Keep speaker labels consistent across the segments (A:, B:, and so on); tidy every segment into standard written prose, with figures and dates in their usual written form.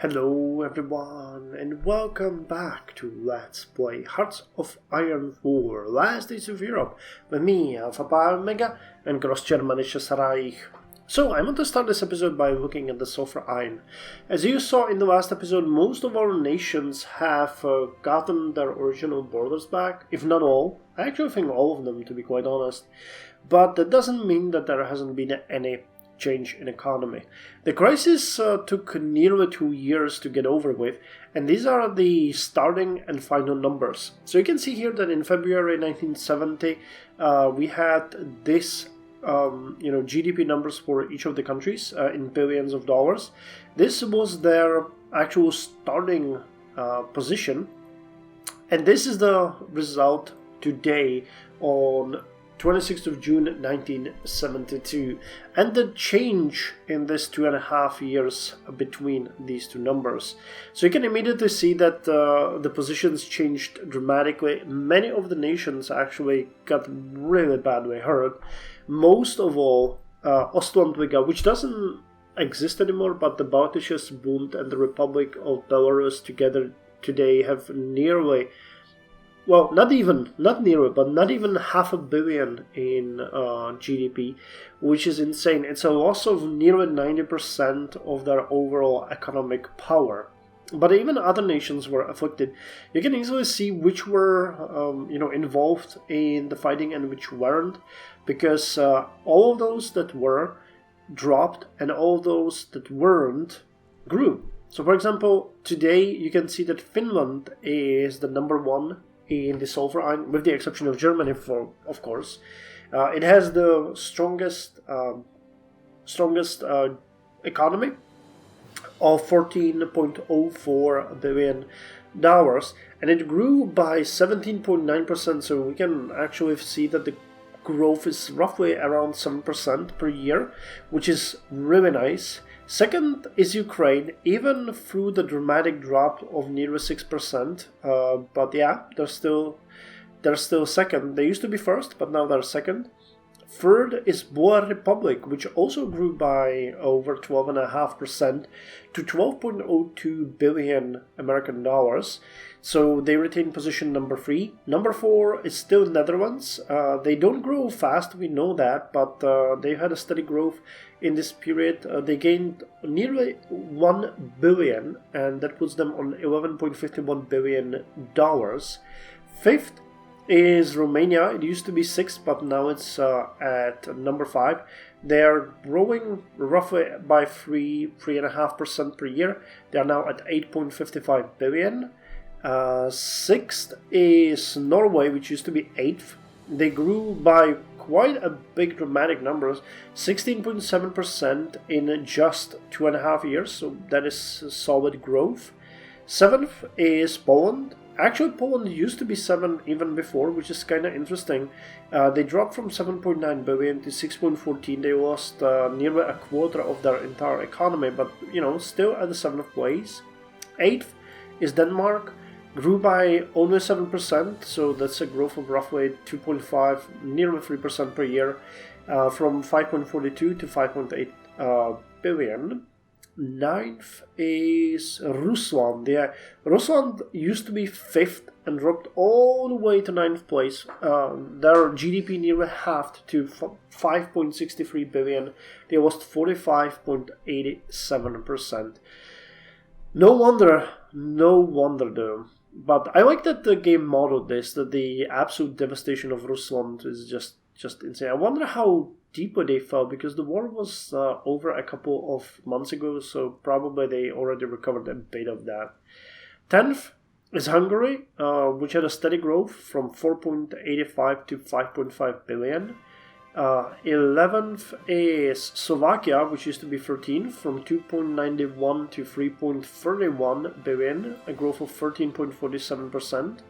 A: Hello everyone and welcome back to Let's Play Hearts of Iron 4 Last Days of Europe with me, Alpha Pi Omega and Greater Germanic Reich. So I want to start this episode by looking at the sulfur iron. As you saw in the last episode, most of our nations have gotten their original borders back, if not all. I actually think all of them, to be quite honest. But that doesn't mean that there hasn't been any change in economy. The crisis took nearly 2 years to get over with, and these are the starting and final numbers. So you can see here that in February 1970 we had this GDP numbers for each of the countries in billions of dollars. This was their actual starting position, and this is the result today on 26th of June 1972, and the change in this 2.5 years between these two numbers. So you can immediately see that the positions changed dramatically. Many of the nations actually got really badly hurt. Most of all, Ostlandwiga, which doesn't exist anymore, but the Baltisches Bund and the Republic of Belarus together today have nearly, well, not even $500 million in GDP, which is insane. It's a loss of nearly 90% of their overall economic power. But even other nations were afflicted. You can easily see which were, involved in the fighting and which weren't, because all of those that were dropped and all of those that weren't grew. So, for example, today you can see that Finland is the number one in the sulfur iron, with the exception of Germany, of course. It has the strongest economy of $14.04 billion, and it grew by 17.9%. So we can actually see that the growth is roughly around 7% per year, which is really nice. Second is Ukraine, even through the dramatic drop of nearly 6%. But yeah, they're still second. They used to be first, but now they're second. Third is Boer Republic, which also grew by over 12.5% to $12.02 billion American dollars. So they retain position number 3. Number 4 is still Netherlands. They don't grow fast, we know that, but they've had a steady growth in this period. They gained nearly $1 billion, and that puts them on $11.51 billion. Fifth is Romania. It used to be 6th, but now it's at number 5. They are growing roughly by 3.5% per year. They are now at 8.55 billion. 6th is Norway, which used to be 8th. They grew by quite a big dramatic numbers, 16.7% in just 2.5 years, so that is solid growth. 7th is Poland. Actually, Poland used to be 7 even before, which is kind of interesting. They dropped from 7.9 billion to 6.14. They lost nearly a quarter of their entire economy, but still at the 7th place. 8th is Denmark. Grew by only 7%, so that's a growth of roughly 2.5, nearly 3% per year, from 5.42 to 5.8 billion. 9th is Rusland. Yeah, Rusland used to be 5th and dropped all the way to 9th place. Their GDP nearly halved to 5.63 billion. They lost 45.87%. No wonder though. But I like that the game modeled this, that the absolute devastation of Rusland is just insane. I wonder how deeply they fell, because the war was over a couple of months ago, so probably they already recovered a bit of that. 10th is Hungary, which had a steady growth from 4.85 to 5.5 billion. 11th is Slovakia, which used to be 13th, from 2.91 to 3.31 billion, a growth of 13.47%.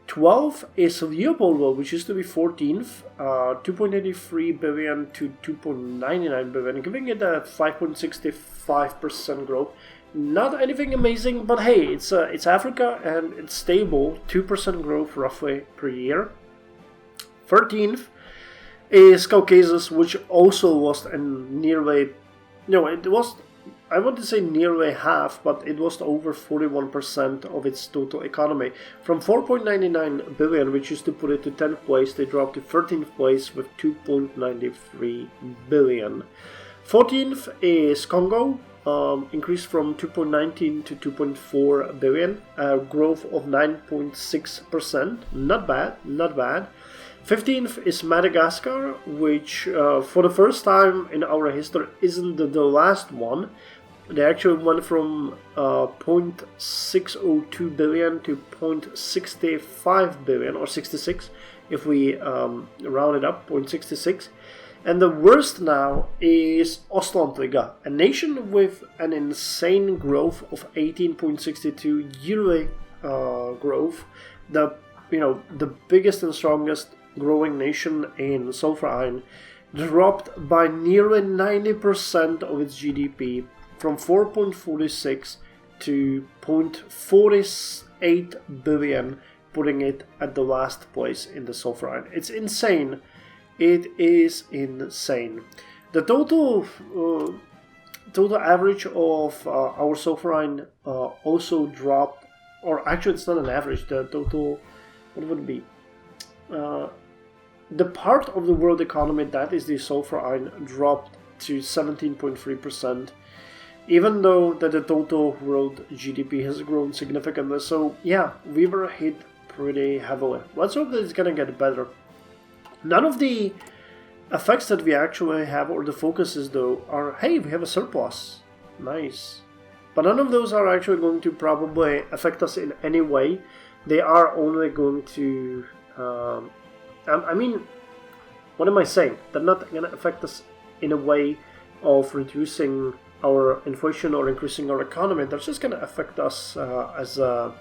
A: 12th is Leopoldville, which used to be 14th, 2.83 billion to 2.99 billion, giving it a 5.65% growth. Not anything amazing, but hey, it's Africa and it's stable, 2% growth roughly per year. 13th is Caucasus, which also lost nearly, it was I want to say nearly half, but it was over 41% of its total economy. From 4.99 billion, which used to put it to 10th place, they dropped to 13th place with 2.93 billion. 14th is Congo, increased from 2.19 to 2.4 billion, a growth of 9.6%. Not bad, not bad. 15th is Madagascar, which for the first time in our history isn't the last one. They actually went from 0.602 billion to 0.65 billion, or 66 if we round it up, 0.66. And the worst now is Ostlandliga, a nation with an insane growth of 18.62 yearly growth. The biggest and strongest growing nation in Splintering dropped by nearly 90% of its GDP, from 4.46 to 0.48 billion, putting it at the last place in the Splintering. It's insane. It is insane. The total average of our Splintering also dropped, or actually it's not an average, the total, what would it be? The part of the world economy that is the Splintering dropped to 17.3%, even though that the total world GDP has grown significantly. So yeah, we were hit pretty heavily. Let's hope that it's gonna get better. None of the effects that we actually have, or the focuses though, are, hey, we have a surplus. Nice. But none of those are actually going to probably affect us in any way. They are only going to... I mean, what am I saying? They're not going to affect us in a way of reducing our inflation or increasing our economy. They're just going to affect us as a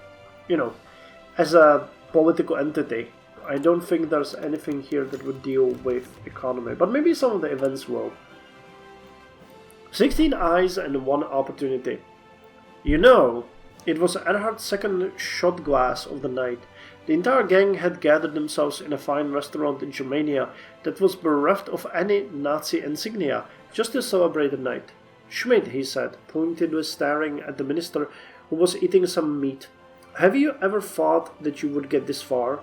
A: political entity. I don't think there's anything here that would deal with economy, but maybe some of the events will. 16 eyes and 1 opportunity. You know, it was Erhard's second shot glass of the night. The entire gang had gathered themselves in a fine restaurant in Germania that was bereft of any Nazi insignia, just to celebrate the night. Schmidt, he said, pointedly staring at the minister, who was eating some meat. Have you ever thought that you would get this far?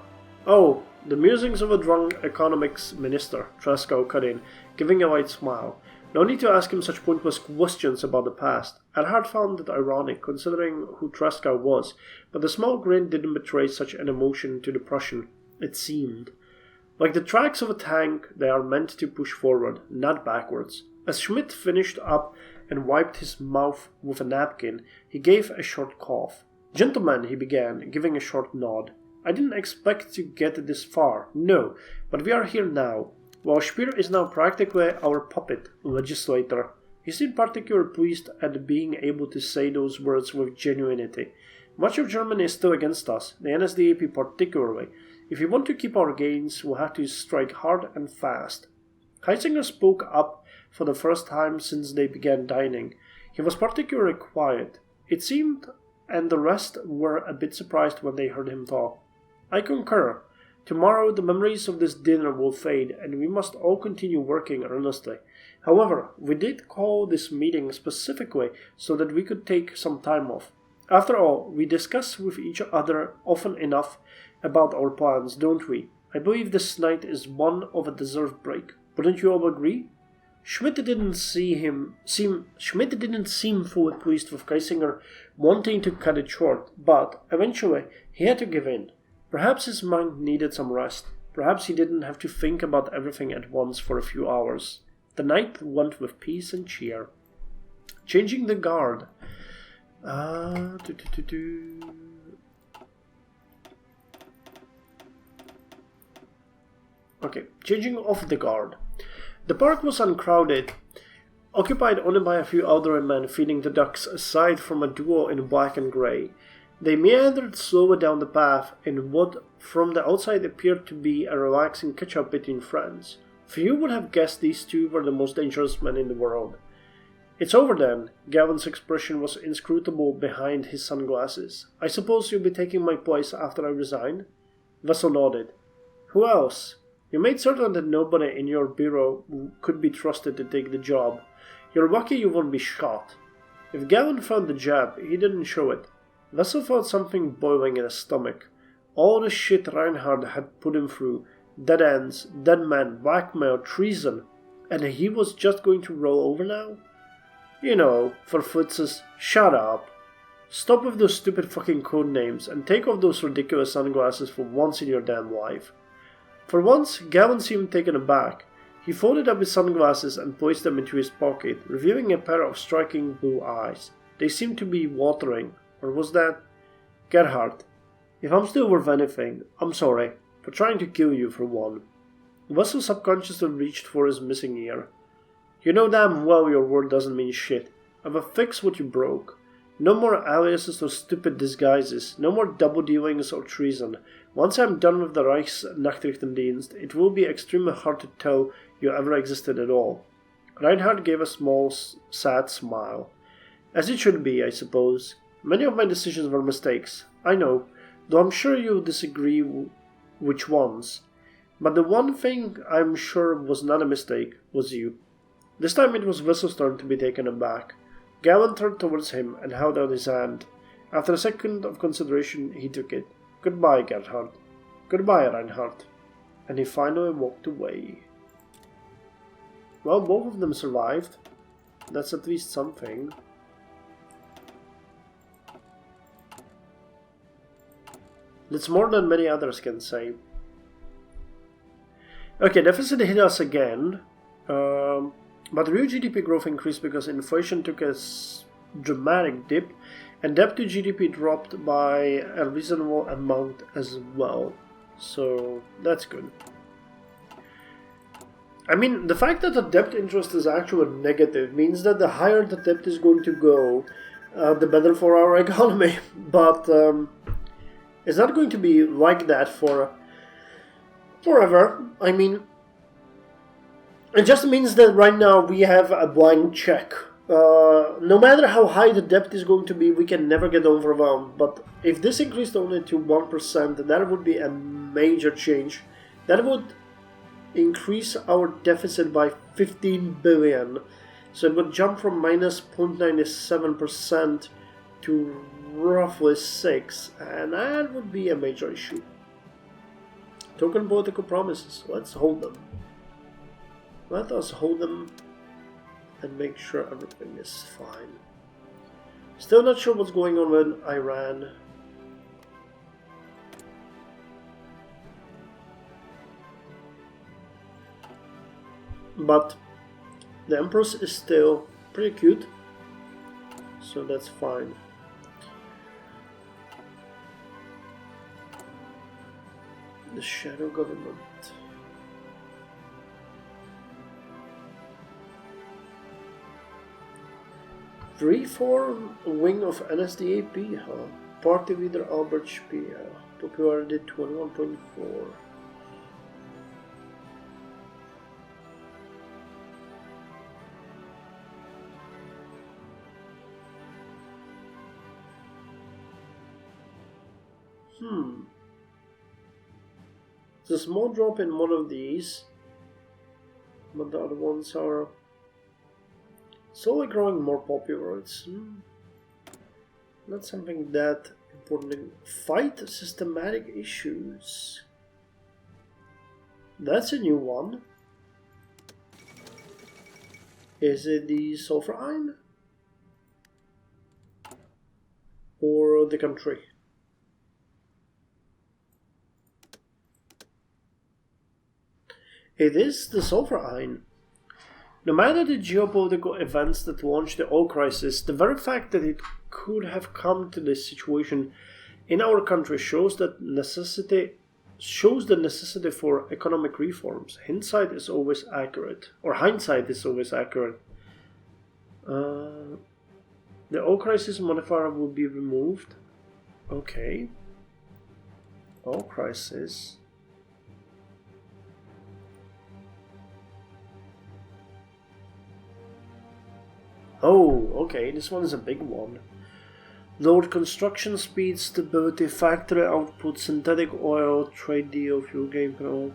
A: Oh, the musings of a drunk economics minister, Tresco cut in, giving a light smile. No need to ask him such pointless questions about the past. Erhard found it ironic, considering who Tresco was, but the small grin didn't betray such an emotion to the Prussian, it seemed. Like the tracks of a tank, they are meant to push forward, not backwards. As Schmidt finished up and wiped his mouth with a napkin, he gave a short cough. Gentlemen, he began, giving a short nod. I didn't expect to get this far, no, but we are here now. While Speer is now practically our puppet legislator, he seemed particularly pleased at being able to say those words with genuinity. Much of Germany is still against us, the NSDAP particularly. If we want to keep our gains, we'll have to strike hard and fast. Heisinger spoke up for the first time since they began dining. He was particularly quiet, it seemed, and the rest were a bit surprised when they heard him talk. I concur. Tomorrow the memories of this dinner will fade, and we must all continue working earnestly. However, we did call this meeting specifically so that we could take some time off. After all, we discuss with each other often enough about our plans, don't we? I believe this night is one of a deserved break. Wouldn't you all agree? Schmidt didn't seem fully pleased with Heisinger wanting to cut it short, but eventually he had to give in. Perhaps his mind needed some rest. Perhaps he didn't have to think about everything at once for a few hours. The night went with peace and cheer. Changing the guard. Okay, changing of the guard. The park was uncrowded, occupied only by a few elderly men feeding the ducks aside from a duo in black and grey. They meandered slowly down the path in what from the outside appeared to be a relaxing catch-up between friends. Few would have guessed these two were the most dangerous men in the world. It's over then. Gavin's expression was inscrutable behind his sunglasses. I suppose you'll be taking my place after I resign? Vessel nodded. Who else? You made certain that nobody in your bureau could be trusted to take the job. You're lucky you won't be shot. If Gavin found the jab, he didn't show it. Vessel felt something boiling in his stomach. All the shit Reinhard had put him through, dead ends, dead men, blackmail, treason, and he was just going to roll over now? You know, for Futzes, shut up. Stop with those stupid fucking code names and take off those ridiculous sunglasses for once in your damn life. For once, Gavin seemed taken aback. He folded up his sunglasses and placed them into his pocket, revealing a pair of striking blue eyes. They seemed to be watering, or was that... Gerhard, if I'm still worth anything, I'm sorry, for trying to kill you for one. Vessel subconsciously reached for his missing ear. You know damn well your word doesn't mean shit. I've fixed what you broke. No more aliases or stupid disguises, no more double dealings or treason. Once I'm done with the Reichsnachrichtendienst, it will be extremely hard to tell you ever existed at all. Reinhard gave a small, sad smile. As it should be, I suppose. Many of my decisions were mistakes, I know, though I'm sure you'll disagree which ones. But the one thing I'm sure was not a mistake was you. This time it was Vessel's turn to be taken aback. Gavin turned towards him and held out his hand. After a second of consideration, he took it. Goodbye, Gerhard. Goodbye, Reinhard. And he finally walked away. Well, both of them survived. That's at least something. That's more than many others can say. Okay, deficit hit us again. But real GDP growth increased because inflation took a dramatic dip, and debt to GDP dropped by a reasonable amount as well. So that's good. I mean, the fact that the debt interest is actually negative means that the higher the debt is going to go, the better for our economy. But it's not going to be like that for forever. I mean, it just means that right now we have a blank check. No matter how high the debt is going to be, we can never get overwhelmed. But if this increased only to 1%, that would be a major change. That would increase our deficit by 15 billion. So it would jump from minus 0.97% to roughly 6%. And that would be a major issue. Token political promises. Let's hold them. Let us hold them and make sure everything is fine. Still not sure what's going on with Iran. But the Empress is still pretty cute, so that's fine. The shadow government. Reform wing of NSDAP, huh? Party leader Albert Speer. Popularity 21.4. It's a small drop in one of these, but the other ones are slowly growing more popular. It's not something that important. Fight systematic issues. That's a new one. Is it the sulfur iron? Or the country? It is the sulfur iron. No matter the geopolitical events that launched the oil crisis, the very fact that it could have come to this situation in our country shows the necessity for economic reforms. Hindsight is always accurate, or hindsight is always accurate. The oil crisis modifier will be removed. Okay. Oil crisis. Oh, okay, this one is a big one. Lowered construction speed, stability, factory output, synthetic oil, trade deal, fuel gain power.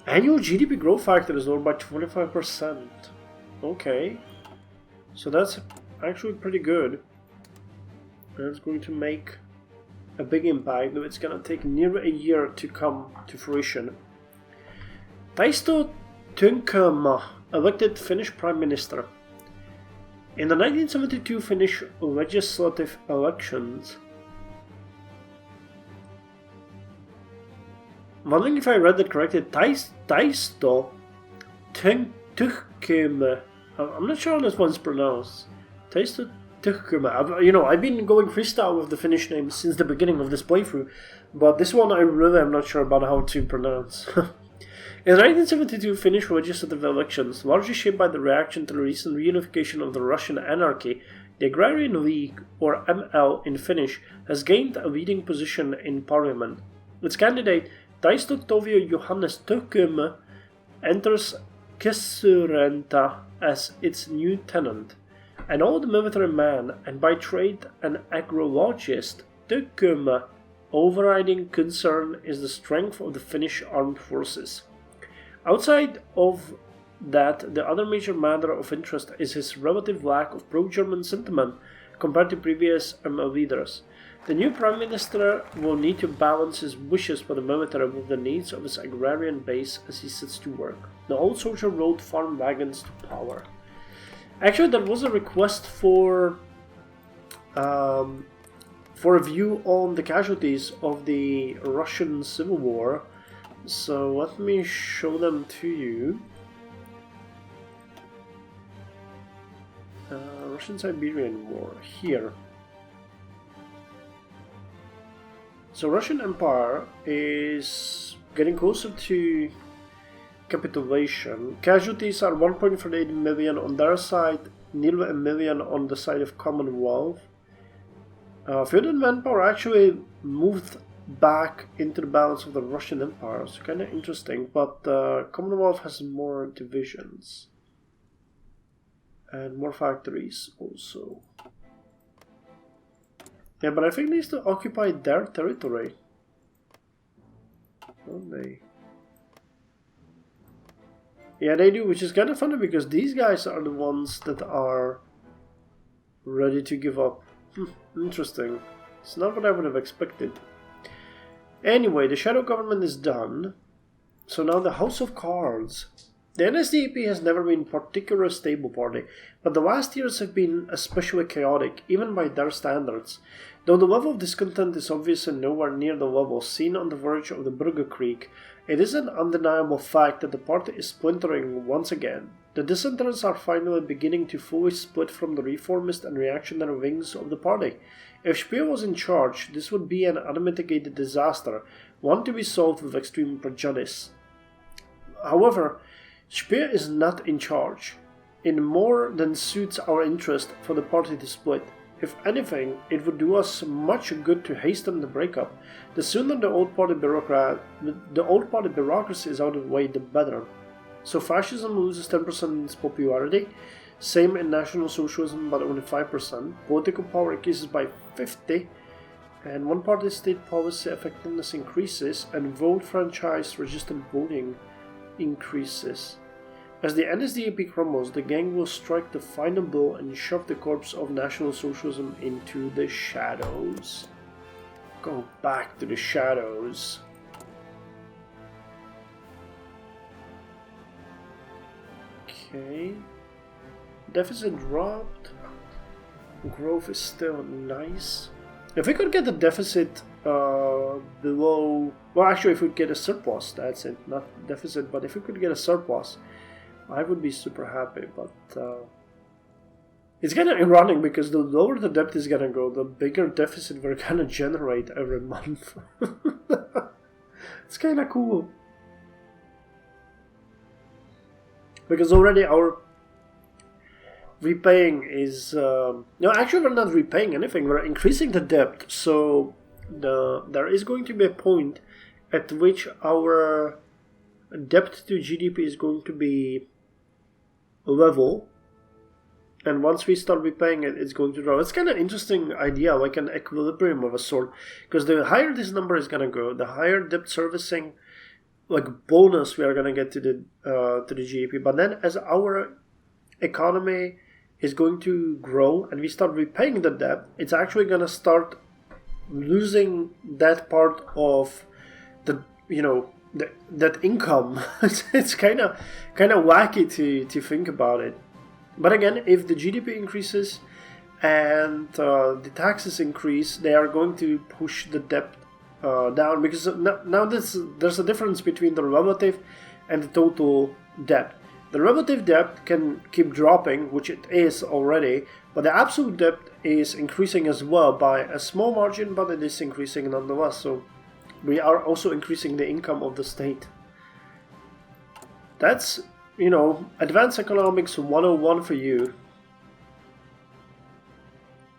A: Annual GDP growth factor is lowered by 25%. Okay. So that's actually pretty good. And it's going to make a big impact, though it's going to take nearly a year to come to fruition. Taisto Tunkama, elected Finnish Prime Minister. In the 1972 Finnish legislative elections, I'm wondering if I read that correctly, Taisto Tunkama, I'm not sure how this one's pronounced. Taisto Tunkama. You know, I've been going freestyle with the Finnish names since the beginning of this playthrough, but this one I really am not sure about how to pronounce. In the 1972 Finnish legislative elections, largely shaped by the reaction to the recent reunification of the Russian anarchy, the Agrarian League, or ML in Finnish, has gained a leading position in parliament. Its candidate, Taisto Tovio Johannes Tukuma, enters Kessurenta as its new tenant. An old military man and by trade an agrologist, Tukuma overriding concern is the strength of the Finnish armed forces. Outside of that, the other major matter of interest is his relative lack of pro-German sentiment compared to previous ML leaders. The new Prime Minister will need to balance his wishes for the military with the needs of his agrarian base as he sets to work. The old soldier rode farm wagons to power. Actually, there was a request for a view on the casualties of the Russian Civil War. So let me show them to you. Russian-Siberian War, here. So Russian Empire is getting closer to capitulation. Casualties are 1.48 million on their side, nearly a million on the side of Commonwealth. Feudal manpower actually moved back into the balance of the Russian Empire, so kind of interesting, but Commonwealth has more divisions and more factories also. Yeah, but I think they need to occupy their territory, don't they? Yeah, they do, which is kind of funny because these guys are the ones that are ready to give up. Interesting. It's not what I would have expected. Anyway, the shadow government is done. So now the House of Cards. The NSDAP has never been a particularly stable party, but the last years have been especially chaotic, even by their standards. Though the level of discontent is obviously nowhere near the level seen on the verge of the Bürgerkrieg, it is an undeniable fact that the party is splintering once again. The dissenters are finally beginning to fully split from the reformist and reactionary wings of the party. If Speer was in charge, this would be an unmitigated disaster, one to be solved with extreme prejudice. However, Speer is not in charge, in more than suits our interest for the party to split. If anything, it would do us much good to hasten the breakup. The sooner the old party bureaucracy is out of the way, the better. So fascism loses 10% in its popularity, same in National Socialism, but only 5%. Political power increases by 50%, and one-party state policy effectiveness increases, and vote franchise registered voting increases. As the NSDAP crumbles, the gang will strike the final blow and shove the corpse of National Socialism into the shadows. Go back to the shadows. Okay. Deficit dropped. Growth is still nice. If we could get the deficit below... Well, actually, if we could get a surplus, that's it. Not deficit, but if we could get a surplus, I would be super happy. But it's kind of ironic because the lower the debt is going to go, the bigger deficit we're going to generate every month. It's kind of cool. Because already our repaying is... no, actually we're not repaying anything, we're increasing the debt. So there is going to be a point at which our debt to GDP is going to be level. And once we start repaying it, it's going to drop. It's kind of interesting idea, like an equilibrium of a sort. Because the higher this number is going to go, the higher debt servicing like bonus we are going to get to the GDP. But then as our economy is going to grow and we start repaying the debt, it's actually going to start losing that part of the, you know, that income. It's kind of wacky to think about it. But again, if the GDP increases and the taxes increase, they are going to push the debt down, because now there's a difference between the relative and the total debt. The relative debt can keep dropping, which it is already, but the absolute debt is increasing as well by a small margin, but it is increasing nonetheless. So we are also increasing the income of the state. That's, you know, advanced economics 101 for you.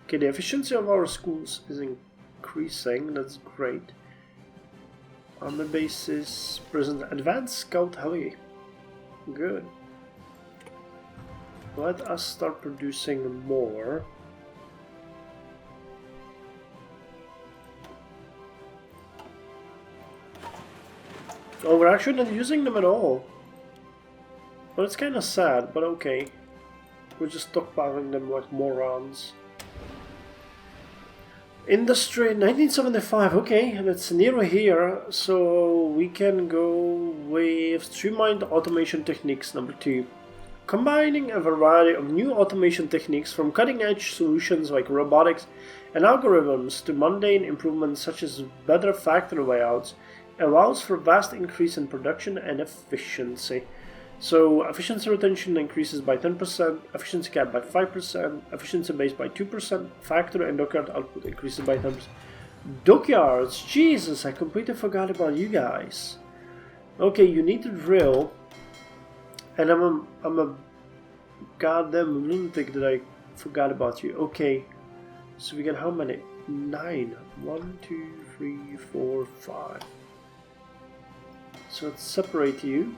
A: Okay, the efficiency of our schools is increasing, that's great. Army bases, present advanced scout heli. Good. Let us start producing more. Oh, we're actually not using them at all. Well, it's kind of sad, but okay. We're just stockpiling them like morons. Industry 1975, okay, that's near here, so we can go with streamlined automation techniques number 2. Combining a variety of new automation techniques from cutting-edge solutions like robotics and algorithms to mundane improvements such as better factory layouts allows for vast increase in production and efficiency. So efficiency retention increases by 10%, efficiency cap by 5%, efficiency base by 2%, factory and dockyard output increases by 10%. Dockyards, Jesus, I completely forgot about you guys. Okay, you need to drill, and I'm a goddamn lunatic that I forgot about you. Okay, so we got how many? 9. 1, 2, 3, 4, 5. So let's separate you.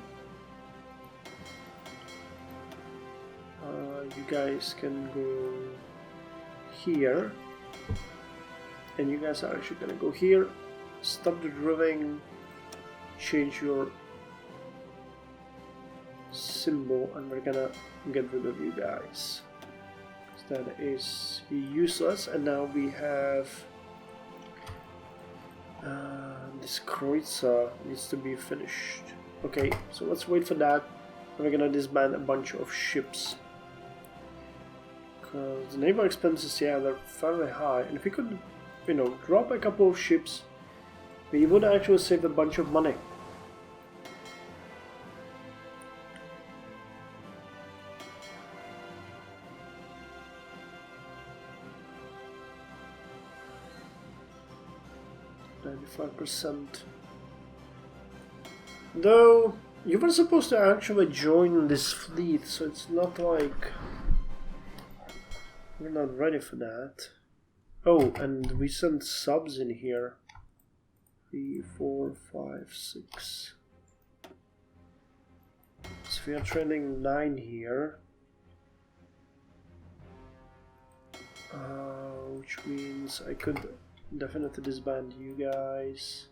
A: You guys can go here, and you guys are actually gonna go here. Stop the drilling, change your symbol, and we're gonna get rid of you guys. That is useless, and now we have this Kreutzer needs to be finished. Okay, so let's wait for that. And we're gonna disband a bunch of ships. The naval expenses, yeah, they're fairly high, and if we could, you know, drop a couple of ships, we would actually save a bunch of money. %. Though you were supposed to actually join this fleet, so it's not like we're not ready for that. Oh, and we sent subs in here. 3, 4, 5, 6. So we are training 9 here. Which means I could definitely disband you guys.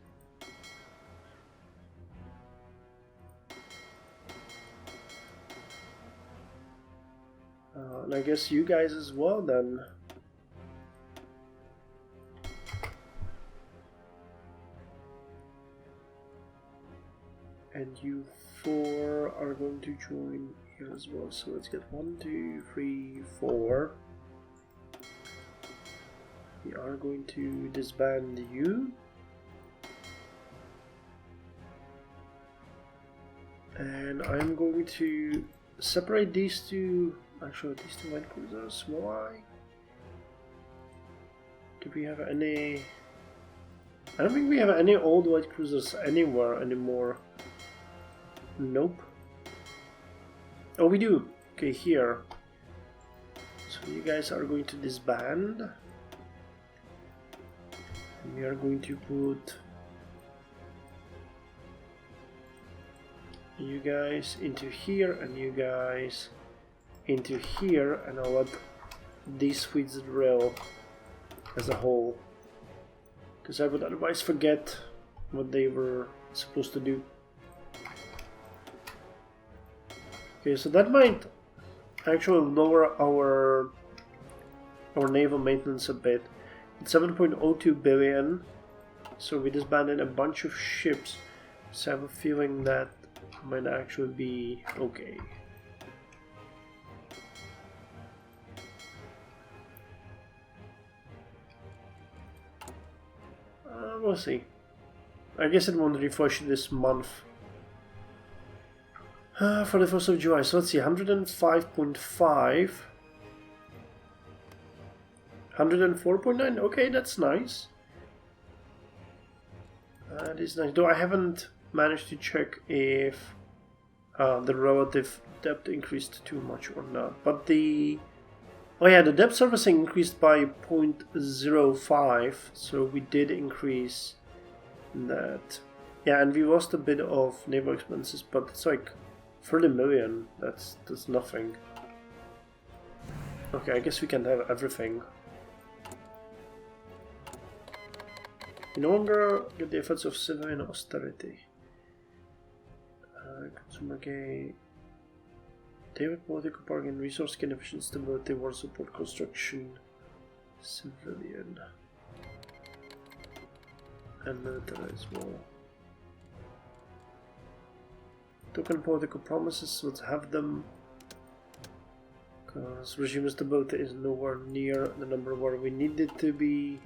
A: And I guess you guys as well then. And you 4 are going to join here as well. So let's get 1, 2, 3, 4. We are going to disband you. And I'm going to separate these two. Actually, these two light cruisers. Why? Do we have any? I don't think we have any old light cruisers anywhere anymore. Nope. Oh, we do. Okay, here. So you guys are going to disband. We are going to put you guys into here and you guys into here, and I'll let these fleets drill as a whole, because I would otherwise forget what they were supposed to do. Okay, so that might actually lower our naval maintenance a bit. It's 7.02 billion. So we disbanded a bunch of ships. So I have a feeling that might actually be okay. We'll see. I guess it won't refresh this month. For the 1st of July. So let's see, 105.5. 104.9. Okay, that's nice. That is nice. Though I haven't managed to check if the relative depth increased too much or not. But the... Oh yeah, the depth servicing increased by 0.05, so we did increase that. Yeah, and we lost a bit of naval expenses, but it's like 30 million. That's nothing. Okay, I guess we can have everything. We no longer get the effects of civilian austerity. Consumer gain. David political bargain, resource gain, efficient stability, war support, construction, civilian, and military as well. Token political promises, let's have them, because regime stability is nowhere near the number where we need it to be.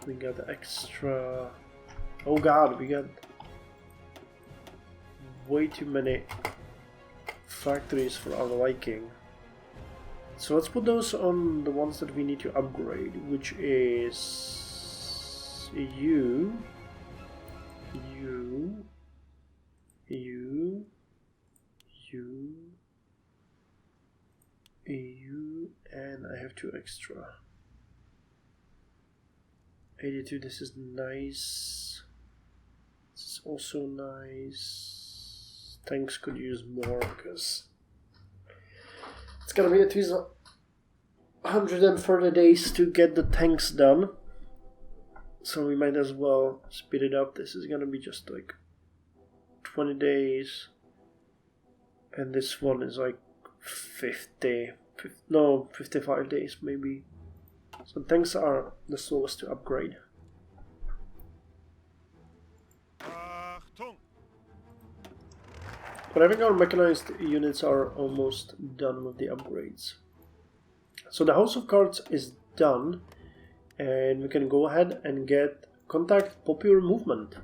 A: We got extra. Oh god, we got way too many factories for our liking. So let's put those on the ones that we need to upgrade, which is you, and I have 2 extra. 82, this is nice. This is also nice. Tanks could use more because it's gonna be at least 130 days to get the tanks done. So we might as well speed it up. This is gonna be just like 20 days. And this one is like 55 days maybe. So tanks are the slowest to upgrade. But I think our mechanized units are almost done with the upgrades. So the House of Cards is done, and we can go ahead and get contact popular movement.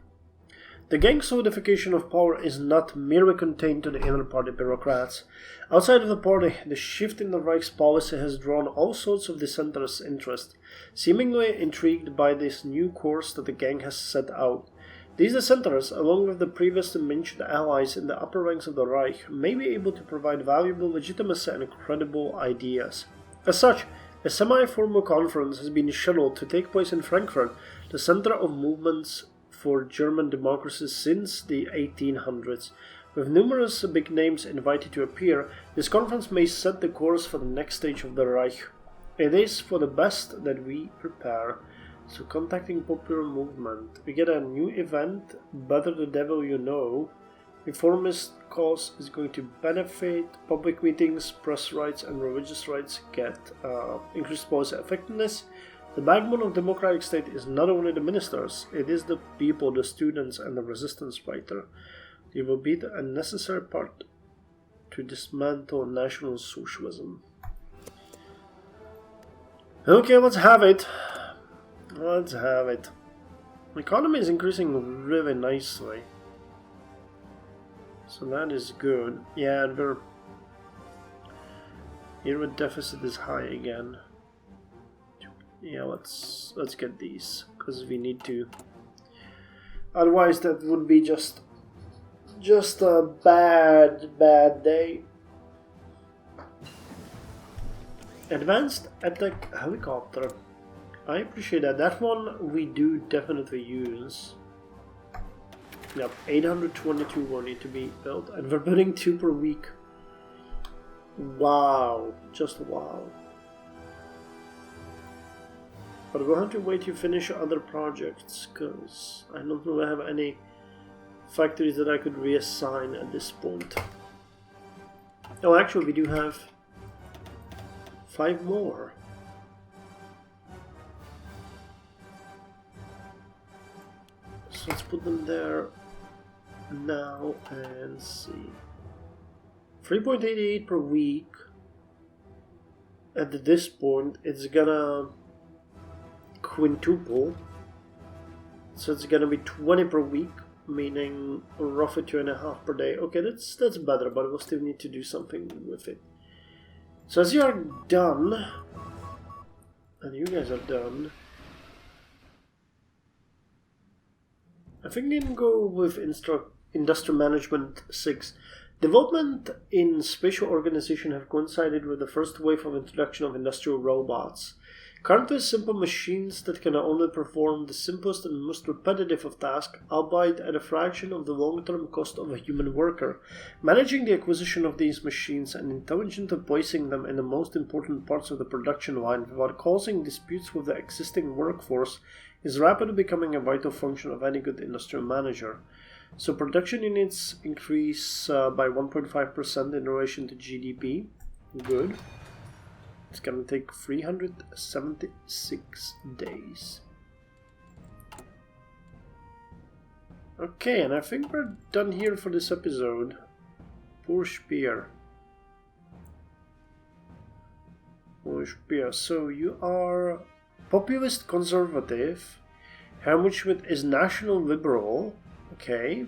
A: The gang solidification of power is not merely contained to the inner party bureaucrats. Outside of the party, the shift in the Reich's policy has drawn all sorts of dissenters' interest, seemingly intrigued by this new course that the gang has set out. These dissenters, along with the previously mentioned allies in the upper ranks of the Reich, may be able to provide valuable legitimacy and credible ideas. As such, a semi-formal conference has been scheduled to take place in Frankfurt, the center of movements for German democracy since the 1800s. With numerous big names invited to appear, this conference may set the course for the next stage of the Reich. It is for the best that we prepare. So contacting popular movement. We get a new event, Better the Devil You Know. Reformist cause is going to benefit. Public meetings, press rights and religious rights get increased policy effectiveness. The backbone of democratic state is not only the ministers, it is the people, the students and the resistance fighter. They will be a necessary part to dismantle National Socialism. Okay, let's have it. Let's have it. The economy is increasing really nicely. So that is good. Yeah, and we're here with deficit is high again. Yeah, let's get these because we need to. Otherwise, that would be just a bad day. Advanced attack helicopter. I appreciate that. That one we do definitely use. Yep, 822 will need to be built, and we're building 2 per week. Wow, just wow. But we'll have to wait to finish other projects, because I don't really have any factories that I could reassign at this point. Oh, actually we do have 5 more. So let's put them there now and see. 3.88 per week. At this point, it's gonna quintuple. So it's gonna be 20 per week, meaning roughly 2.5 per day. Okay, that's better, but we'll still need to do something with it. So as you are done, and you guys are done, I think we can go with Industrial Management 6. Development in spatial organization have coincided with the first wave of introduction of industrial robots. Currently simple machines that can only perform the simplest and most repetitive of tasks, albeit at a fraction of the long-term cost of a human worker. Managing the acquisition of these machines and intelligently placing them in the most important parts of the production line without causing disputes with the existing workforce is rapidly becoming a vital function of any good industrial manager. So production units increase by 1.5% in relation to GDP. Good. It's gonna take 376 days. Okay, and I think we're done here for this episode. Poor Spear. Poor Spear. So you are populist conservative. Helmut is national liberal. Okay.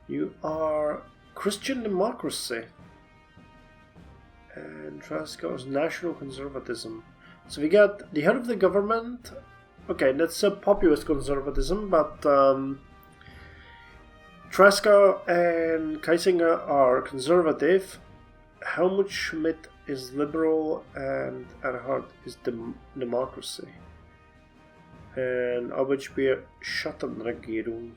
A: You are Christian democracy. And Traska's national conservatism. So we got the head of the government. Okay, that's a populist conservatism, but Traska and Kaisinger are conservative. Helmut Schmidt is liberal, and Erhard is democracy. And Albert Speer Schattenregierung.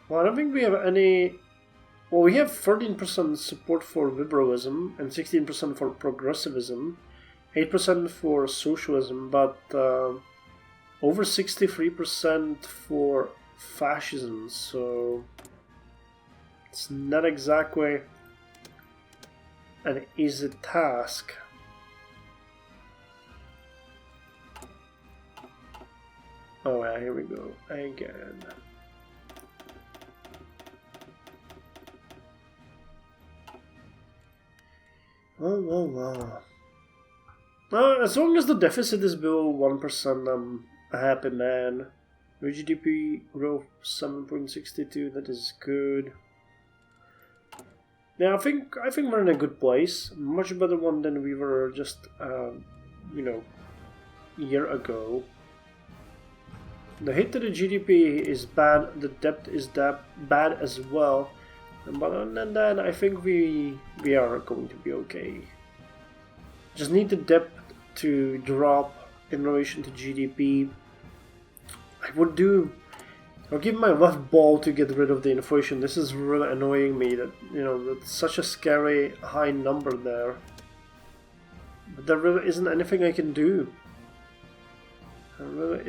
A: Well, I don't think we have any. Well, we have 13% support for liberalism and 16% for progressivism, 8% for socialism, but over 63% for fascism, so it's not exactly an easy task. Oh yeah, here we go, again. Well. As long as the deficit is below 1%, I'm a happy man. GDP growth 7.62, that is good. Yeah, I think we're in a good place. Much better one than we were just, a year ago. The hit to the GDP is bad. The debt is bad as well. But other than that, I think we are going to be okay. Just need the debt to drop in relation to GDP. I'll give my left ball to get rid of the inflation. This is really annoying me that, that's such a scary high number there. But there really isn't anything I can do. I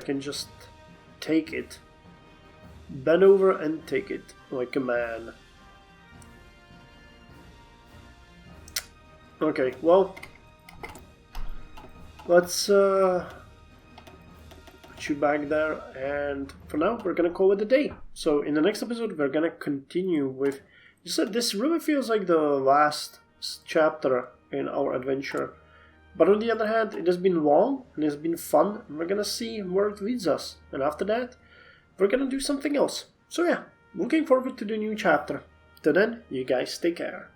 A: can just take it. Bend over and take it like a man. Okay, well, let's put you back there, and for now we're gonna call it a day. So in the next episode we're gonna continue with, this really feels like the last chapter in our adventure, but on the other hand it has been long and it's been fun, and we're gonna see where it leads us, and after that we're gonna do something else. So yeah, looking forward to the new chapter. Till then, you guys take care.